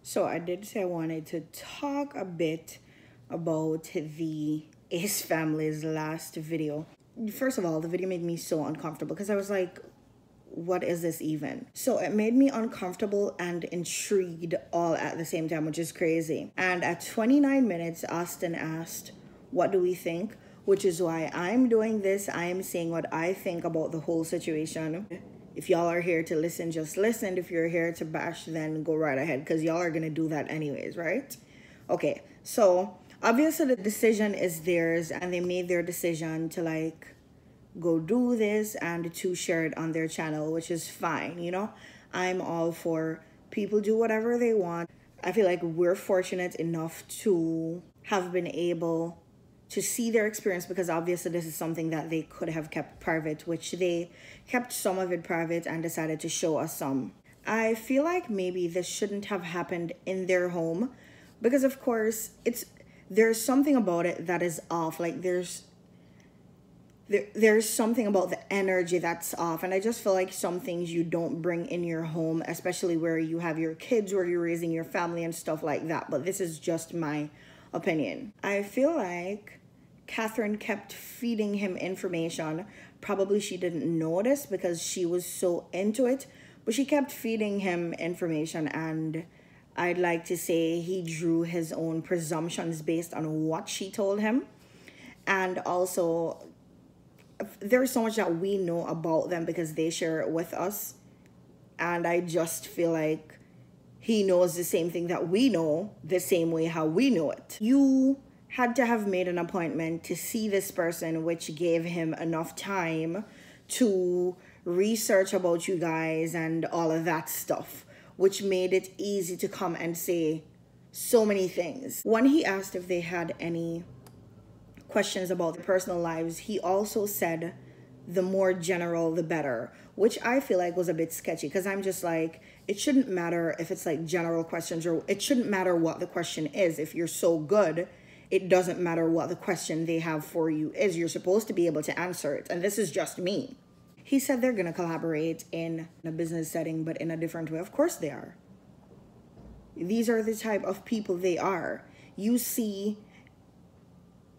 So I did say I wanted to talk a bit about the Ace family's last video. First of all, the video made me so uncomfortable because I was like, what is this even? So it made me uncomfortable and intrigued all at the same time, which is crazy. And at 29 minutes, Austin asked, what do we think? Which is why I'm doing this. I am saying what I think about the whole situation. If y'all are here to listen, just listen. If you're here to bash, then go right ahead, because y'all are gonna do that anyways, right? Okay, so obviously the decision is theirs, and they made their decision to like go do this and to share it on their channel, which is fine, you know? I'm all for people do whatever they want. I feel like we're fortunate enough to have been able to see their experience, because obviously this is something that they could have kept private, which they kept some of it private and decided to show us some. I feel like maybe this shouldn't have happened in their home, because of course there's something about it that is off. Like there's something about the energy that's off, and I just feel like some things you don't bring in your home, especially where you have your kids, where you're raising your family and stuff like that. But this is just my opinion. I feel like Catherine kept feeding him information. Probably she didn't notice because she was so into it, but she kept feeding him information, and I'd like to say he drew his own presumptions based on what she told him. And also, there's so much that we know about them because they share it with us, and I just feel like he knows the same thing that we know, the same way how we know it. You had to have made an appointment to see this person, which gave him enough time to research about you guys and all of that stuff, which made it easy to come and say so many things. When he asked if they had any questions about their personal lives, he also said the more general the better, which I feel like was a bit sketchy, because I'm just like, it shouldn't matter if it's like general questions, or it shouldn't matter what the question is. If you're so good, it doesn't matter what the question they have for you is. You're supposed to be able to answer it, and this is just me. He said they're gonna collaborate in a business setting, but in a different way. Of course they are. These are the type of people they are. You see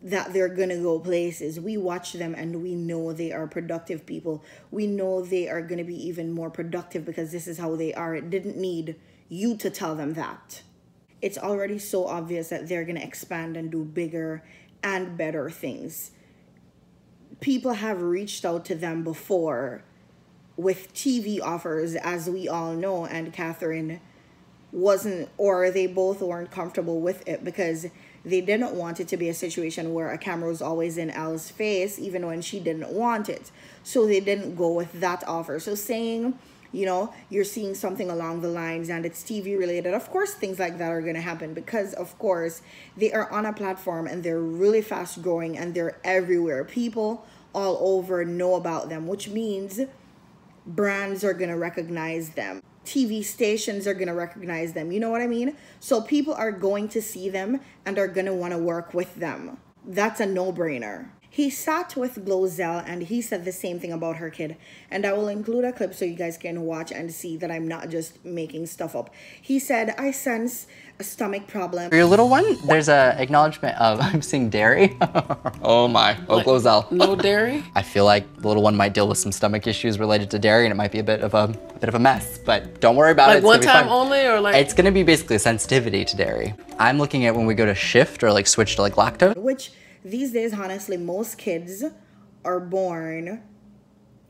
that they're gonna go places. We watch them and we know they are productive people. We know they are gonna be even more productive because this is how they are. It didn't need you to tell them that. It's already so obvious that they're gonna expand and do bigger and better things. People have reached out to them before with TV offers, as we all know, and Catherine wasn't, or they both weren't comfortable with it because they didn't want it to be a situation where a camera was always in Al's face, even when she didn't want it. So they didn't go with that offer. So saying, you know, you're seeing something along the lines and it's TV related, of course things like that are going to happen, because of course they are on a platform and they're really fast growing and they're everywhere. People all over know about them, which means brands are going to recognize them. TV stations are going to recognize them. You know what I mean? So people are going to see them and are going to want to work with them. That's a no-brainer. He sat with Glozell and he said the same thing about her kid. And I will include a clip so you guys can watch and see that I'm not just making stuff up. He said, I sense a stomach problem. For your little one, there's a acknowledgement of, I'm seeing dairy. Oh my, oh Glozell. No dairy? I feel like the little one might deal with some stomach issues related to dairy and it might be a bit of a mess, but don't worry about it. Like one time only, or like? It's gonna be basically a sensitivity to dairy. I'm looking at when we go to shift or like switch to like lactose. Which these days, honestly, most kids are born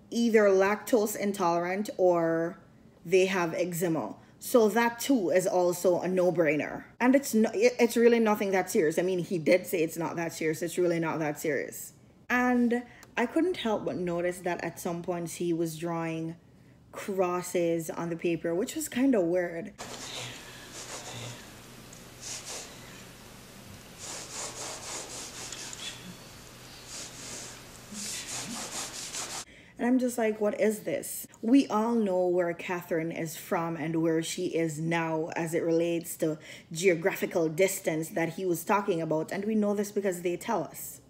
either lactose intolerant or they have eczema. So that too is also a no-brainer. And it's really nothing that serious. I mean, he did say it's not that serious. It's really not that serious. And I couldn't help but notice that at some points he was drawing crosses on the paper, which was kind of weird. And I'm just like, what is this? We all know where Catherine is from and where she is now as it relates to geographical distance that he was talking about. And we know this because they tell us.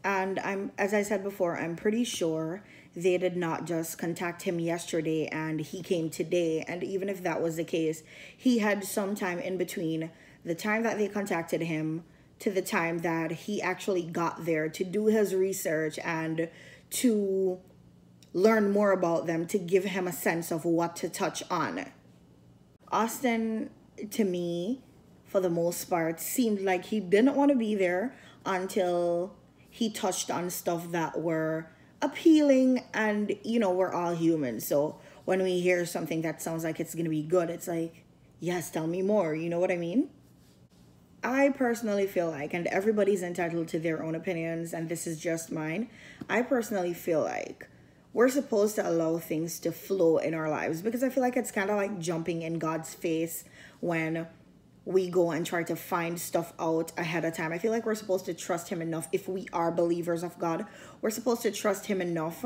And as I said before, I'm pretty sure they did not just contact him yesterday and he came today. And even if that was the case, he had some time in between the time that they contacted him to the time that he actually got there to do his research and to learn more about them, to give him a sense of what to touch on. Austin, to me, for the most part, seemed like he didn't want to be there until he touched on stuff that were appealing. And, you know, we're all human. So when we hear something that sounds like it's going to be good, it's like, yes, tell me more. You know what I mean? I personally feel like, and everybody's entitled to their own opinions, and this is just mine, I personally feel like we're supposed to allow things to flow in our lives, because I feel like it's kind of like jumping in God's face when we go and try to find stuff out ahead of time. I feel like we're supposed to trust him enough. If we are believers of God, we're supposed to trust him enough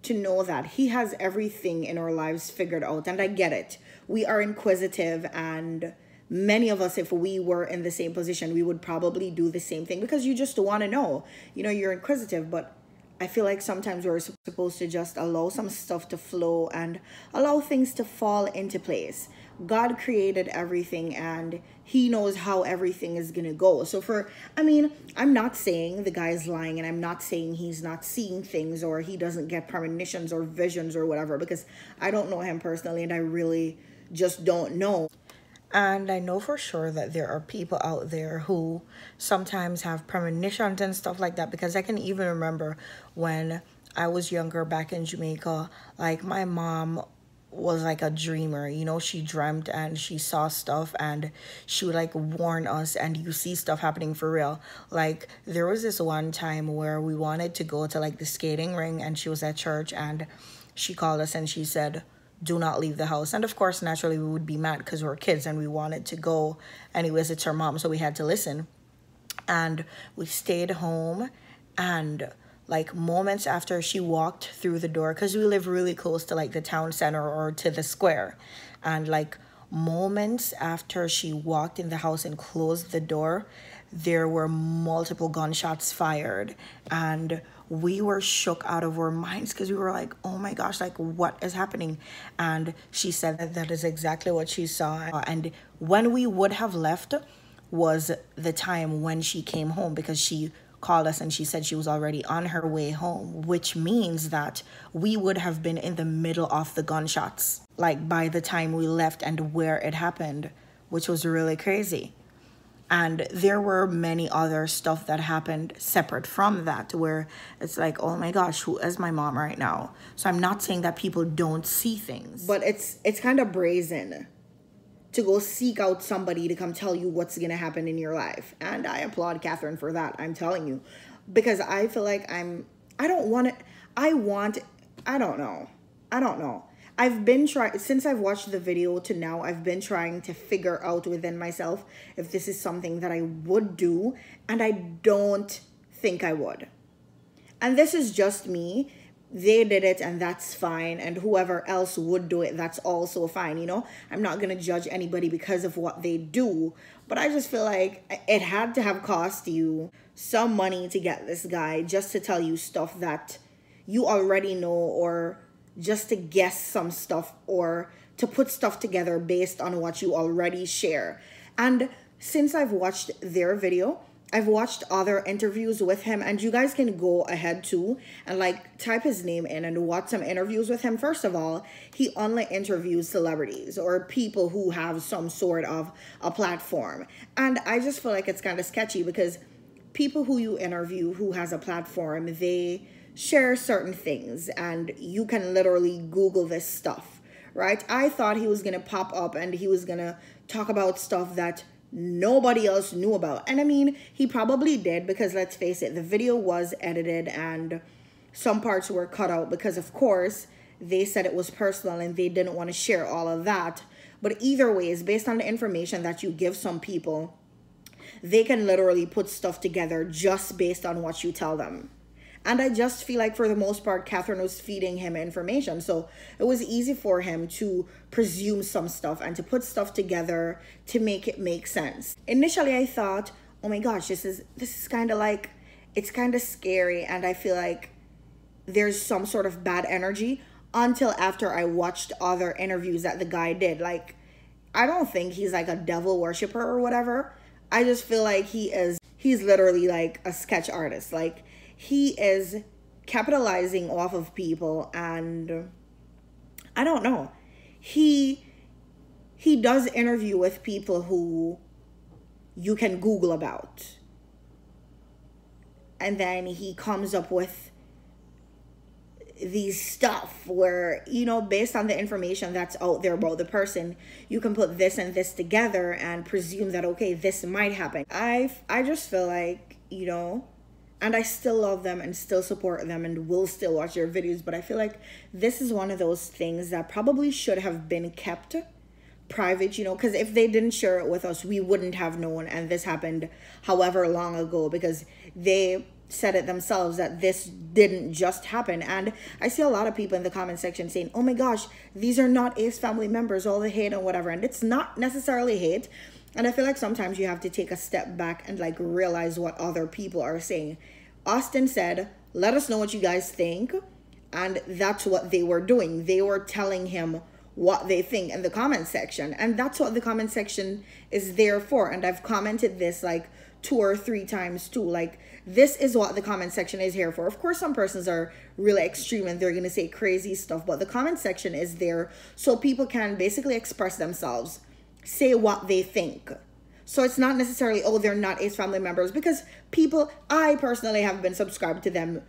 to know that he has everything in our lives figured out. And I get it. We are inquisitive, and many of us, if we were in the same position, we would probably do the same thing because you just want to know. You know, you're inquisitive, but I feel like sometimes we're supposed to just allow some stuff to flow and allow things to fall into place. God created everything and he knows how everything is going to go. So I'm not saying the guy's lying, and I'm not saying he's not seeing things or he doesn't get premonitions or visions or whatever, because I don't know him personally and I really just don't know. And I know for sure that there are people out there who sometimes have premonitions and stuff like that, because I can even remember when I was younger back in Jamaica, like my mom was like a dreamer. You know, she dreamt and she saw stuff and she would like warn us, and you see stuff happening for real. Like there was this one time where we wanted to go to like the skating ring, and she was at church and she called us and she said, do not leave the house. And of course, naturally, we would be mad because we were kids and we wanted to go anyways. It's her mom, so we had to listen. And we stayed home, and like moments after she walked through the door, because we live really close to like the town center or to the square, and like moments after she walked in the house and closed the door, there were multiple gunshots fired, and we were shook out of our minds because we were like, oh my gosh, like what is happening? And she said that that is exactly what she saw. And when we would have left was the time when she came home, because she called us and she said she was already on her way home, which means that we would have been in the middle of the gunshots, like by the time we left and where it happened, which was really crazy. And there were many other stuff that happened separate from that where it's like, oh my gosh, who is my mom right now? So I'm not saying that people don't see things, but it's kind of brazen to go seek out somebody to come tell you what's going to happen in your life. And I applaud Catherine for that, I'm telling you, because I feel like I don't know. I've been trying, since I've watched the video to now, I've been trying to figure out within myself if this is something that I would do, and I don't think I would. And this is just me. They did it and that's fine, and whoever else would do it, that's also fine. You know, I'm not going to judge anybody because of what they do, but I just feel like it had to have cost you some money to get this guy just to tell you stuff that you already know, or just to guess some stuff, or to put stuff together based on what you already share. And since I've watched their video, I've watched other interviews with him, and you guys can go ahead too and like type his name in and watch some interviews with him. First of all, he only interviews celebrities or people who have some sort of a platform. And I just feel like it's kind of sketchy, because people who you interview who has a platform, they share certain things, and you can literally Google this stuff, right? I thought he was going to pop up and he was going to talk about stuff that nobody else knew about. And I mean, he probably did, because let's face it, the video was edited and some parts were cut out because, of course, they said it was personal and they didn't want to share all of that. But either way, it's based on the information that you give some people, they can literally put stuff together just based on what you tell them. And I just feel like for the most part, Catherine was feeding him information. So it was easy for him to presume some stuff and to put stuff together to make it make sense. Initially, I thought, oh my gosh, this is kind of like, it's kind of scary. And I feel like there's some sort of bad energy until after I watched other interviews that the guy did. Like, I don't think he's like a devil worshiper or whatever. I just feel like he's literally like a sketch artist. Like, he is capitalizing off of people, and I don't know. He does interview with people who you can Google about. And then he comes up with these stuff where, you know, based on the information that's out there about the person, you can put this and this together and presume that, okay, this might happen. I just feel like, you know, and I still love them and still support them and will still watch their videos, but I feel like this is one of those things that probably should have been kept private, you know, because if they didn't share it with us, we wouldn't have known. And this happened however long ago, because they said it themselves that this didn't just happen. And I see a lot of people in the comment section saying, oh my gosh, these are not Ace family members, all the hate and whatever. And it's not necessarily hate. And I feel like sometimes you have to take a step back and like realize what other people are saying. Austin said, let us know what you guys think. And that's what they were doing. They were telling him what they think in the comment section. And that's what the comment section is there for. And I've commented this like 2 or 3 times too. Like, this is what the comment section is here for. Of course, some persons are really extreme and they're going to say crazy stuff, but the comment section is there so people can basically express themselves, say what they think. So it's not necessarily, oh, they're not Ace family members, because people, I personally have been subscribed to them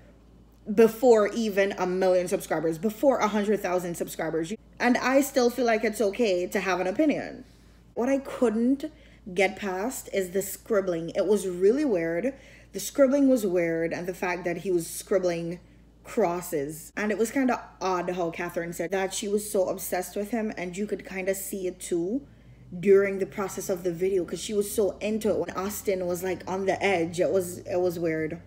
before even 1 million subscribers, before 100,000 subscribers. And I still feel like it's okay to have an opinion. What I couldn't get past is the scribbling. It was really weird. The scribbling was weird, and the fact that he was scribbling crosses. And it was kind of odd how Catherine said that she was so obsessed with him, and you could kind of see it too during the process of the video, because she was so into it when Austin was like on the edge. It was weird.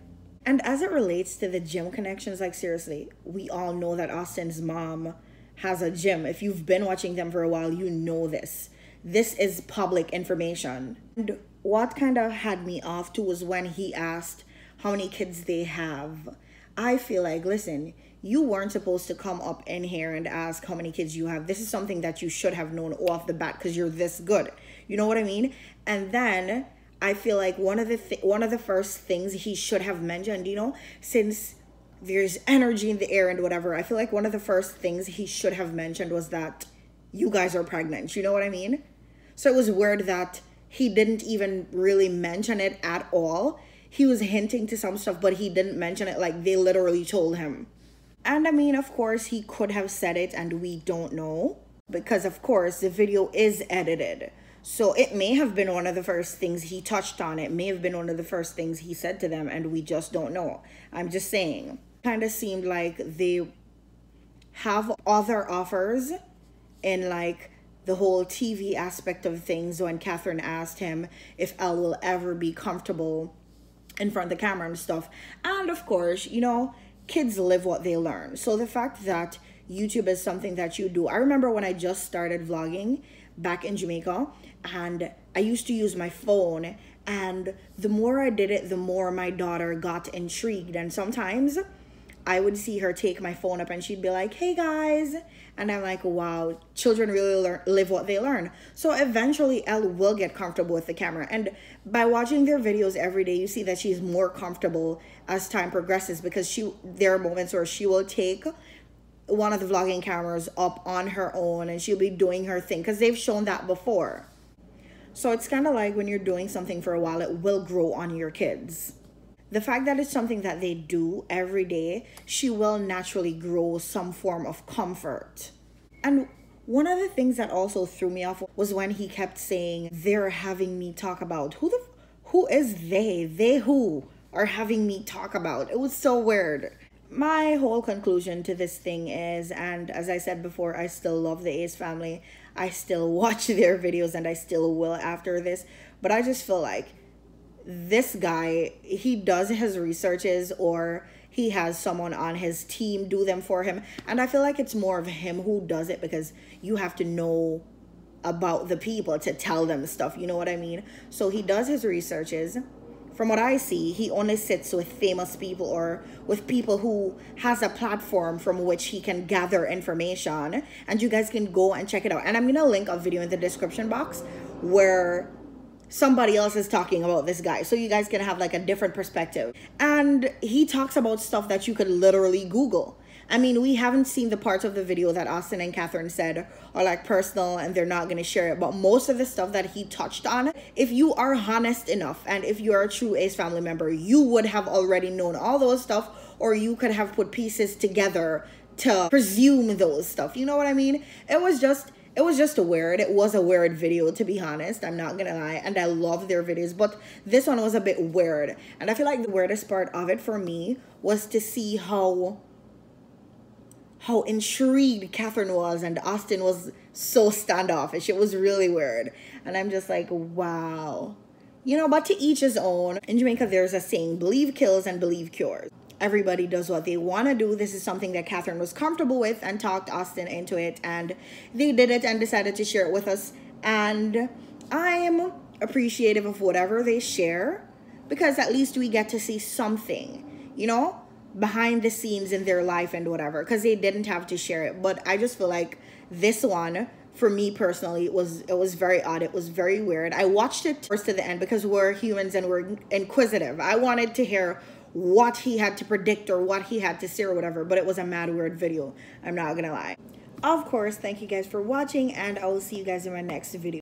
And as it relates to the gym connections, like seriously, we all know that Austin's mom has a gym. If you've been watching them for a while, you know this. This is public information. And what kind of had me off too was when he asked how many kids they have. I feel like, listen, you weren't supposed to come up in here and ask how many kids you have. This is something that you should have known off the bat because you're this good. You know what I mean? And then I feel like one of the first things he should have mentioned, you know, since there's energy in the air and whatever, I feel like one of the first things he should have mentioned was that you guys are pregnant. You know what I mean? So it was weird that he didn't even really mention it at all. He was hinting to some stuff, but he didn't mention it. Like, they literally told him. And I mean, of course, he could have said it and we don't know, because of course the video is edited. So it may have been one of the first things he touched on. It may have been one of the first things he said to them, and we just don't know. I'm just saying. Kind of seemed like they have other offers in like the whole TV aspect of things. When Catherine asked him if Elle will ever be comfortable in front of the camera and stuff. And of course, you know, kids live what they learn. So the fact that YouTube is something that you do. I remember when I just started vlogging back in Jamaica, and I used to use my phone, and the more I did it, the more my daughter got intrigued. And sometimes I would see her take my phone up and she'd be like, hey guys. And I'm like, wow, children really live what they learn. So eventually Elle will get comfortable with the camera. And by watching their videos every day, you see that she's more comfortable as time progresses, because there are moments where she will take one of the vlogging cameras up on her own and she'll be doing her thing, because they've shown that before. So it's kind of like when you're doing something for a while, it will grow on your kids. The fact that it's something that they do every day, she will naturally grow some form of comfort. And one of the things that also threw me off was when he kept saying, they're having me talk about. Who is they? They who are having me talk about? It was so weird. My whole conclusion to this thing is, and as I said before, I still love the Ace family. I still watch their videos and I still will after this. But I just feel like this guy, he does his researches, or he has someone on his team do them for him. And I feel like it's more of him who does it, because you have to know about the people to tell them stuff. You know what I mean? So he does his researches from what I see, he only sits with famous people or with people who has a platform from which he can gather information. And you guys can go and check it out. And I'm gonna link a video in the description box where somebody else is talking about this guy, so you guys can have like a different perspective. And he talks about stuff that you could literally Google. I mean, we haven't seen the parts of the video that Austin and Catherine said are like personal and they're not going to share it. But most of the stuff that he touched on, if you are honest enough and if you're a true Ace family member, you would have already known all those stuff, or you could have put pieces together to presume those stuff. You know what I mean? It was just a weird, it was a weird video, to be honest. I'm not gonna lie. And I love their videos, but this one was a bit weird. And I feel like the weirdest part of it for me was to see how intrigued Catherine was and Austin was so standoffish. It was really weird. And I'm just like, wow. You know, but to each his own. In Jamaica, there's a saying, believe kills and believe cures. Everybody does what they want to do. This is something that Catherine was comfortable with and talked Austin into it. And they did it and decided to share it with us. And I'm appreciative of whatever they share, because at least we get to see something, you know, behind the scenes in their life and whatever, because they didn't have to share it. But I just feel like this one, for me personally, it was very odd. It was very weird. I watched it first to the end because we're humans and we're inquisitive. I wanted to hear what he had to predict or what he had to say or whatever, but it was a mad weird video. I'm not gonna lie. Of course, thank you guys for watching, and I will see you guys in my next video.